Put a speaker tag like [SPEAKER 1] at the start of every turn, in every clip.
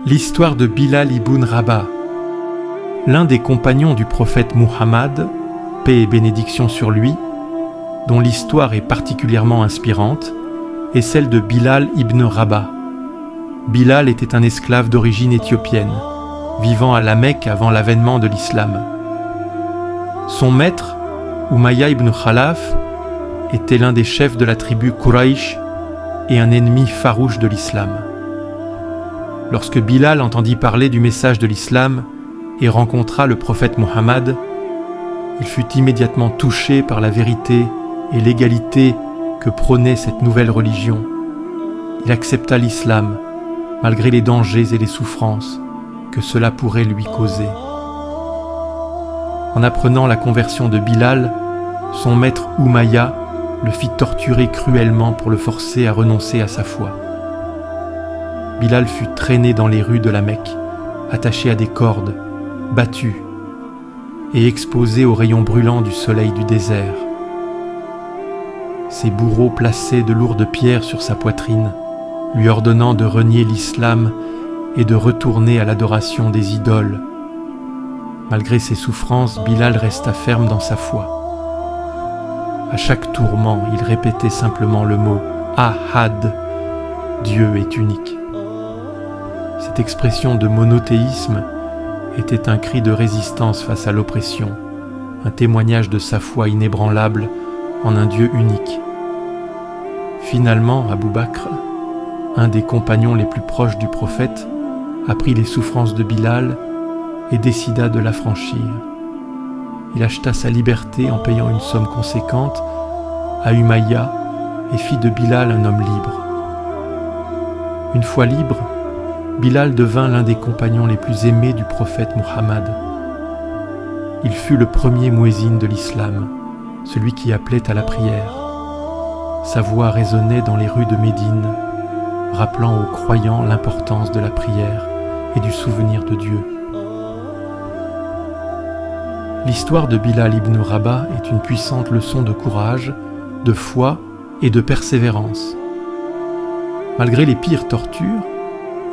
[SPEAKER 1] L'histoire de Bilal ibn Rabah, l'un des compagnons du prophète Muhammad, paix et bénédiction sur lui, dont l'histoire est particulièrement inspirante, est celle de Bilal ibn Rabah. Bilal était un esclave d'origine éthiopienne, vivant à la Mecque avant l'avènement de l'islam. Son maître, Umayya ibn Khalaf, était l'un des chefs de la tribu Quraysh et un ennemi farouche de l'islam. Lorsque Bilal entendit parler du message de l'islam et rencontra le prophète Muhammad, il fut immédiatement touché par la vérité et l'égalité que prônait cette nouvelle religion. Il accepta l'islam, malgré les dangers et les souffrances que cela pourrait lui causer. En apprenant la conversion de Bilal, son maître Umayya le fit torturer cruellement pour le forcer à renoncer à sa foi. Bilal fut traîné dans les rues de la Mecque, attaché à des cordes, battu et exposé aux rayons brûlants du soleil du désert. Ses bourreaux plaçaient de lourdes pierres sur sa poitrine, lui ordonnant de renier l'islam et de retourner à l'adoration des idoles. Malgré ses souffrances, Bilal resta ferme dans sa foi. À chaque tourment, il répétait simplement le mot « Ahad », Dieu est unique. Cette expression de monothéisme était un cri de résistance face à l'oppression, un témoignage de sa foi inébranlable en un Dieu unique. Finalement, Abu Bakr, un des compagnons les plus proches du prophète, apprit les souffrances de Bilal et décida de l'affranchir. Il acheta sa liberté en payant une somme conséquente à Umayya et fit de Bilal un homme libre. Une fois libre, Bilal devint l'un des compagnons les plus aimés du prophète Muhammad. Il fut le premier muezzin de l'islam, celui qui appelait à la prière. Sa voix résonnait dans les rues de Médine, rappelant aux croyants l'importance de la prière et du souvenir de Dieu. L'histoire de Bilal ibn Rabah est une puissante leçon de courage, de foi et de persévérance. Malgré les pires tortures,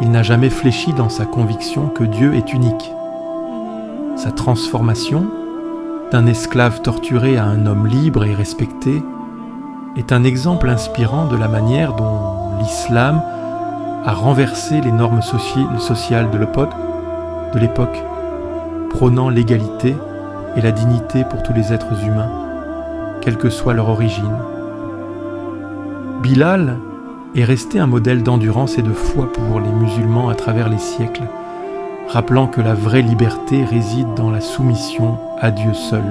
[SPEAKER 1] il n'a jamais fléchi dans sa conviction que Dieu est unique. Sa transformation, d'un esclave torturé à un homme libre et respecté, est un exemple inspirant de la manière dont l'islam a renversé les normes sociales de l'époque, prônant l'égalité et la dignité pour tous les êtres humains, quelle que soit leur origine. Bilal est resté un modèle d'endurance et de foi pour les musulmans à travers les siècles, rappelant que la vraie liberté réside dans la soumission à Dieu seul.